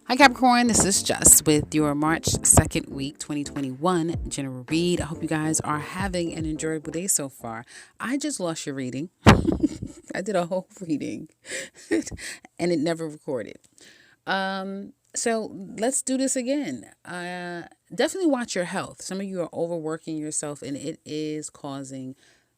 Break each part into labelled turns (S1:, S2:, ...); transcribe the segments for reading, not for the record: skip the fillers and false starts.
S1: Hi Capricorn, this is Jess with your March 2nd week 2021 general read. I hope you guys are having an enjoyable day so far. I just lost your reading. I did a whole reading and it never recorded. So let's do this again. Definitely watch your health. Some of you are overworking yourself and it is causing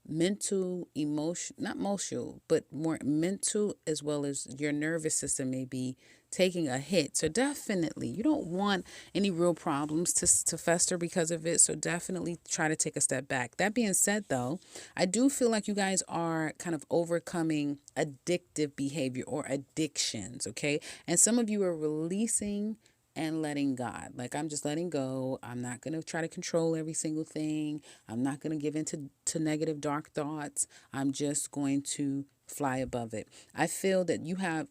S1: mental, emotion, not emotional, but more mental, as well as your nervous system may be taking a hit. So definitely you don't want any real problems to fester because of it. So definitely try to take a step back. That being said though, I do feel like you guys are kind of overcoming addictive behavior or addictions. Okay. And some of you are releasing and letting God. Like, I'm just letting go. I'm not going to try to control every single thing. I'm not going to give into to negative, dark thoughts. I'm just going to fly above it. I feel that you have,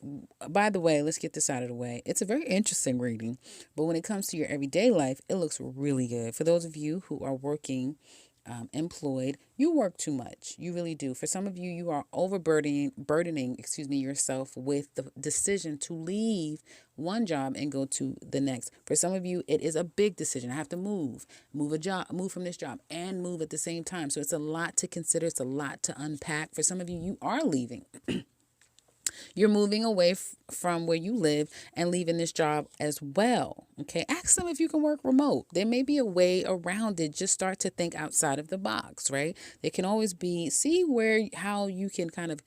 S1: by the way, let's get this out of the way. It's a very interesting reading, but when it comes to your everyday life, it looks really good. For those of you who are working, employed, you work too much. You really do. For some of you, you are burdening yourself with the decision to leave one job and go to the next. For some of you, it is a big decision. I have to move a job, move from this job and move at the same time. So it's a lot to consider. It's a lot to unpack. For some of you, you are leaving. You're moving away from where you live and leaving this job as well. Okay. Ask them if you can work remote. There may be a way around it. Just start to think outside of the box, right? There can always be, see how you can kind of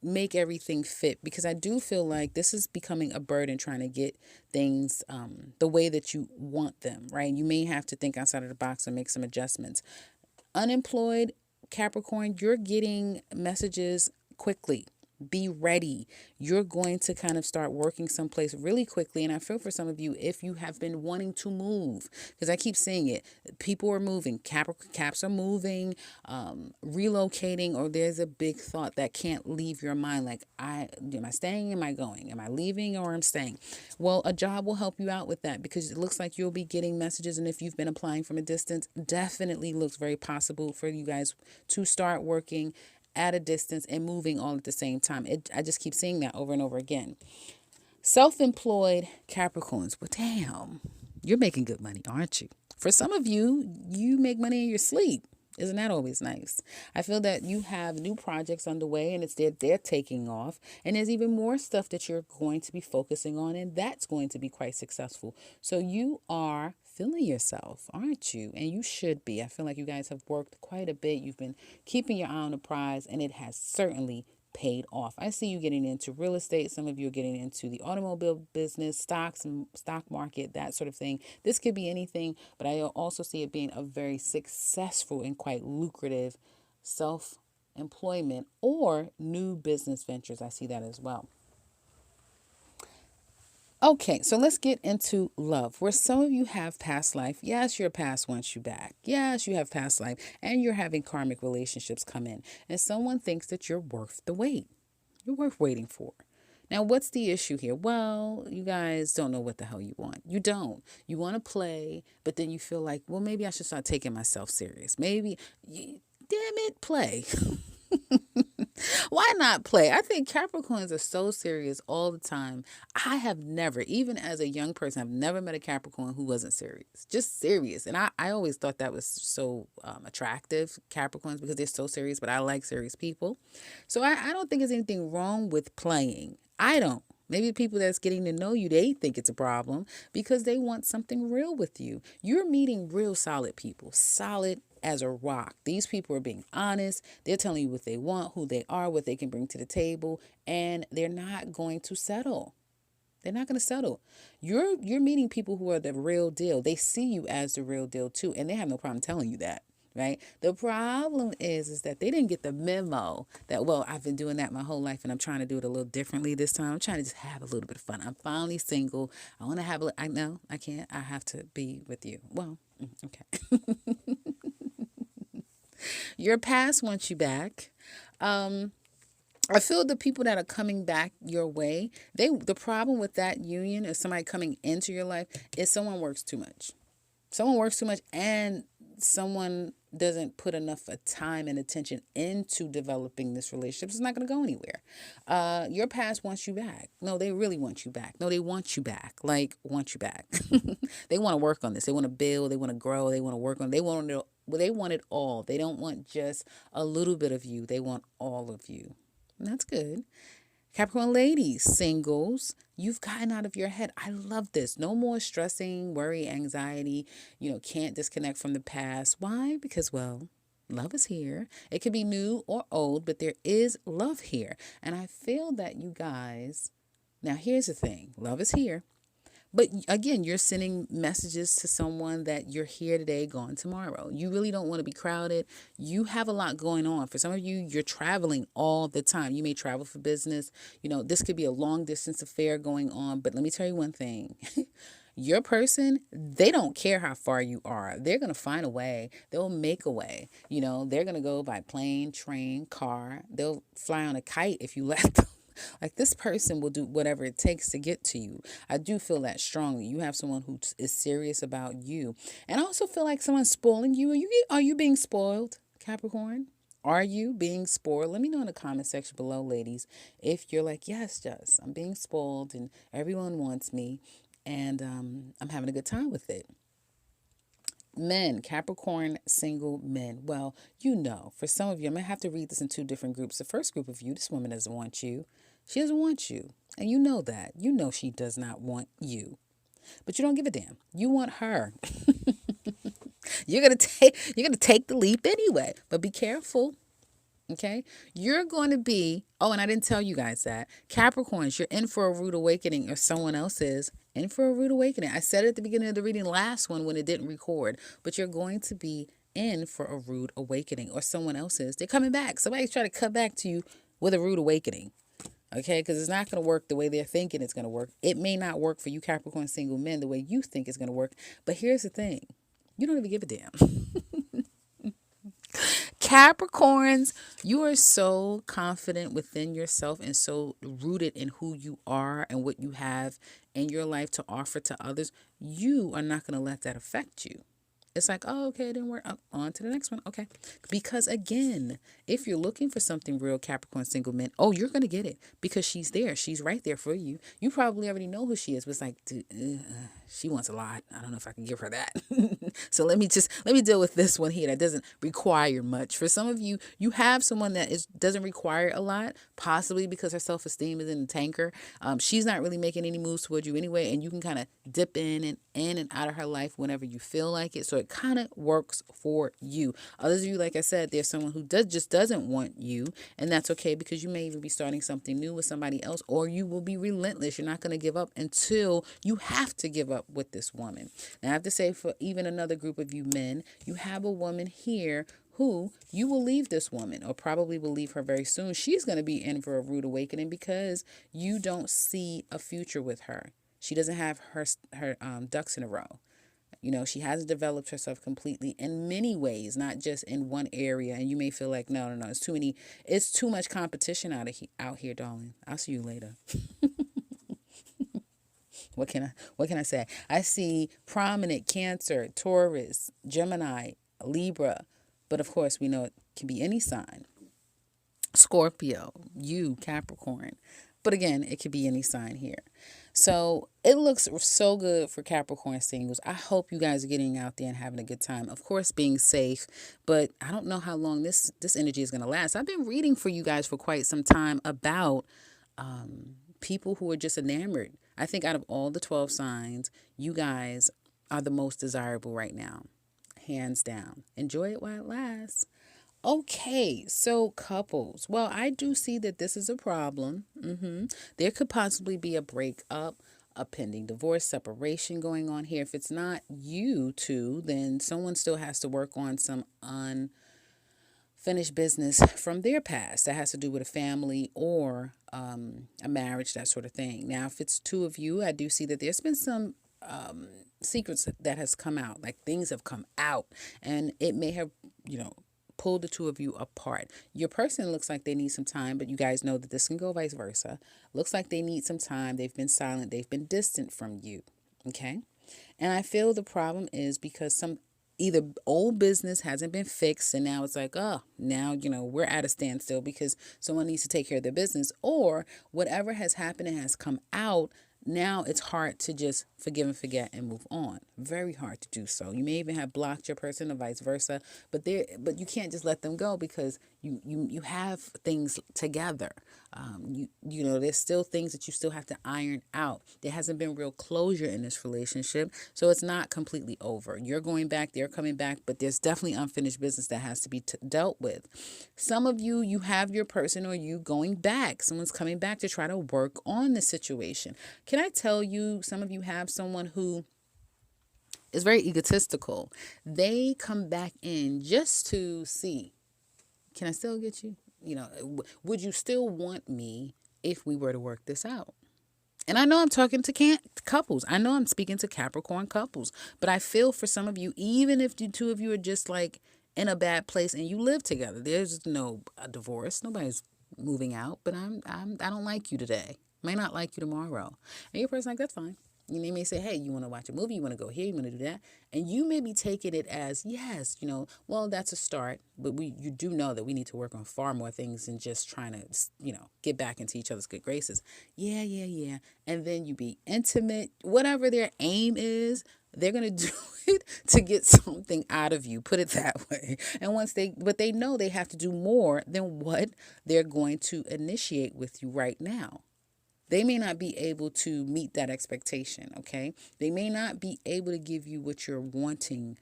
S1: make everything fit, because I do feel like this is becoming a burden trying to get things the way that you want them, right? You may have to think outside of the box and make some adjustments. Unemployed Capricorn, you're getting messages quickly. Be ready. You're going to kind of start working someplace really quickly. And I feel for some of you, if you have been wanting to move, because I keep saying it, people are moving, caps are moving, relocating, or there's a big thought that can't leave your mind. Like, am I staying? Am I going? Am I leaving or I'm staying? Well, a job will help you out with that, because it looks like you'll be getting messages. And if you've been applying from a distance, definitely looks very possible for you guys to start working at a distance and moving all at the same time. I just keep seeing that over and over again. Self-employed Capricorns. Well, damn, you're making good money, aren't you? For some of you, you make money in your sleep. Isn't that always nice? I feel that you have new projects underway and they're taking off. And there's even more stuff that you're going to be focusing on, and that's going to be quite successful. So you are feeling yourself, aren't you? And you should be. I feel like you guys have worked quite a bit. You've been keeping your eye on the prize, and it has certainly paid off. I see you getting into real estate. Some of you are getting into the automobile business, stocks and stock market, that sort of thing. This could be anything, but I also see it being a very successful and quite lucrative self-employment or new business ventures. I see that as well. Okay, so let's get into love. Where some of you have past life. Yes, your past wants you back. Yes, you have past life, and you're having karmic relationships come in. And someone thinks that you're worth the wait. You're worth waiting for. Now, what's the issue here? Well, you guys don't know what the hell you want. You don't. You want to play, but then you feel like, well, maybe I should start taking myself serious. Damn it, play. Why not play? I think Capricorns are so serious all the time. I have never, even as a young person, I've never met a Capricorn who wasn't serious. Just serious. And I always thought that was so attractive, Capricorns, because they're so serious, but I like serious people. So I don't think there's anything wrong with playing. I don't. Maybe people that's getting to know you, they think it's a problem because they want something real with you. You're meeting real solid people, solid as a rock. These people are being honest. They're telling you what they want, who they are, what they can bring to the table, and they're not going to settle. They're not going to settle. You're meeting people who are the real deal. They see you as the real deal too, and they have no problem telling you that. Right. The problem is that they didn't get the memo that, well, I've been doing that my whole life and I'm trying to do it a little differently this time. I'm trying to just have a little bit of fun. I'm finally single. I want to have I know I can't. I have to be with you. Well, okay. Your past wants you back. I feel the people that are coming back your way, the problem with that union is somebody coming into your life is someone works too much. Someone works too much, and someone doesn't put enough time and attention into developing this relationship, it's not going to go anywhere. Your past wants you back. No, they really want you back. No, they want you back. Like, want you back. They want to work on this. They want to build. They want to grow. They want to work on. They want it. Well, they want it all. They don't want just a little bit of you. They want all of you. And that's good. Capricorn ladies, singles, you've gotten out of your head. I love this. No more stressing, worry, anxiety. Can't disconnect from the past. Why? Because, well, love is here. It could be new or old, but there is love here. And I feel that you guys, now here's the thing. Love is here. But again, you're sending messages to someone that you're here today, gone tomorrow. You really don't want to be crowded. You have a lot going on. For some of you, you're traveling all the time. You may travel for business. This could be a long distance affair going on. But let me tell you one thing. Your person, they don't care how far you are. They're going to find a way. They'll make a way. They're going to go by plane, train, car. They'll fly on a kite if you let them. Like, this person will do whatever it takes to get to you. I do feel that strongly. You have someone who is serious about you. And I also feel like someone's spoiling you. Are you being spoiled, Capricorn? Are you being spoiled? Let me know in the comment section below, ladies, if you're like, yes, Jess, I'm being spoiled and everyone wants me and I'm having a good time with it. Men, Capricorn single men. Well, for some of you, I'm going to have to read this in two different groups. The first group of you, this woman doesn't want you. She doesn't want you. And you know that. You know she does not want you. But you don't give a damn. You want her. You're going to take the leap anyway. But be careful. Okay, you're going to be, and I didn't tell you guys that. Capricorns, you're in for a rude awakening, or someone else is in for a rude awakening. I said it at the beginning of the reading last one when it didn't record, but you're going to be in for a rude awakening, or someone else is. They're coming back. Somebody's trying to cut back to you with a rude awakening. Okay, because it's not going to work the way they're thinking it's going to work. It may not work for you Capricorn single men the way you think it's going to work. But here's the thing. You don't even give a damn. Capricorns, you are so confident within yourself and so rooted in who you are and what you have in your life to offer to others. You are not going to let that affect you. It's like, oh, okay, it didn't work. On to the next one. Okay. Because again, if you're looking for something real, Capricorn single men, you're going to get it because she's there. She's right there for you. You probably already know who she is, but it's like, dude, she wants a lot. I don't know if I can give her that. So let me deal with this one here that doesn't require much. For some of you, you have someone that doesn't require a lot, possibly because her self-esteem is in the tanker. She's not really making any moves towards you anyway, and you can kind of dip in and out of her life whenever you feel like it. So it kind of works for you. Others of you, like I said, there's someone who just doesn't want you, and that's okay because you may even be starting something new with somebody else, or you will be relentless. You're not going to give up until you have to give up with this woman. Now, I have to say, for even another group of you men, you have a woman here who you will leave this woman, or probably will leave her very soon. She's going to be in for a rude awakening because you don't see a future with her. She doesn't have her ducks in a row. She hasn't developed herself completely in many ways, not just in one area. And you may feel like, no, it's too much competition out here, darling. I'll see you later. What can I say? I see prominent Cancer, Taurus, Gemini, Libra, but of course we know it can be any sign. Scorpio, you, Capricorn. But again, it could be any sign here. So it looks so good for Capricorn singles. I hope you guys are getting out there and having a good time. Of course, being safe, but I don't know how long this energy is going to last. I've been reading for you guys for quite some time about people who are just enamored. I think out of all the 12 signs, you guys are the most desirable right now. Hands down. Enjoy it while it lasts. Okay, so couples. Well, I do see that this is a problem. There could possibly be a breakup, a pending divorce, separation going on here. If it's not you two, then someone still has to work on some unfinished business from their past that has to do with a family or a marriage, that sort of thing. Now, if it's two of you, I do see that there's been some secrets that has come out, like things have come out, and it may have, pull the two of you apart. Your person looks like they need some time, but you guys know that this can go vice versa. Looks like they need some time. They've been silent. They've been distant from you. Okay. And I feel the problem is because either old business hasn't been fixed and now it's like, oh, now, we're at a standstill because someone needs to take care of their business, or whatever has happened and has come out. Now it's hard to just forgive and forget and move on. Very hard to do so. You may even have blocked your person or vice versa, but you can't just let them go because you have things together. There's still things that you still have to iron out. There hasn't been real closure in this relationship, so it's not completely over. You're going back, they're coming back, but there's definitely unfinished business that has to be dealt with. Some of you have your person, or you going back. Someone's coming back to try to work on the situation. Can I tell you, some of you have someone who is very egotistical. They come back in just to see, can I still get you? Would you still want me if we were to work this out? And I know I'm talking to couples. I know I'm speaking to Capricorn couples. But I feel for some of you, even if the two of you are just like in a bad place and you live together, there's no divorce. Nobody's moving out. But I don't like you today. May not like you tomorrow. And your person's like, that's fine. They may say, hey, you want to watch a movie? You want to go here? You want to do that? And you may be taking it as, yes, well, that's a start. But you do know that we need to work on far more things than just trying to, get back into each other's good graces. Yeah. And then you be intimate. Whatever their aim is, they're going to do it to get something out of you. Put it that way. And but they know they have to do more than what they're going to initiate with you right now. They may not be able to meet that expectation, okay? They may not be able to give you what you're wanting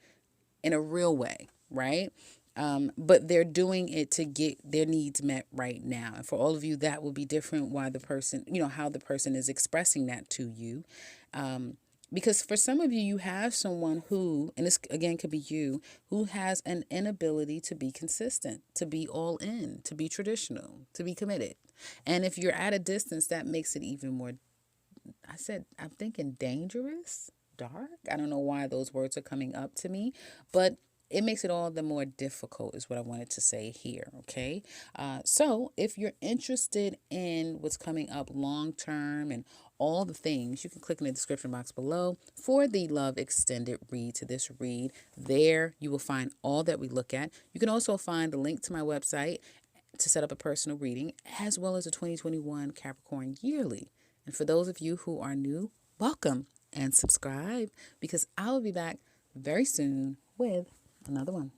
S1: in a real way, right? But they're doing it to get their needs met right now. And for all of you, that will be different why the person, how the person is expressing that to you. Because for some of you, you have someone who, and this again could be you, who has an inability to be consistent, to be all in, to be traditional, to be committed. And if you're at a distance, that makes it even more, I'm thinking dangerous, dark. I don't know why those words are coming up to me, but it makes it all the more difficult is what I wanted to say here, okay? So if you're interested in what's coming up long term and all the things, you can click in the description box below for the Love Extended read to this read. There you will find all that we look at. You can also find the link to my website to set up a personal reading, as well as a 2021 Capricorn yearly. And for those of you who are new, welcome and subscribe, because I will be back very soon with another one.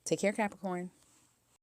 S1: Take care, Capricorn.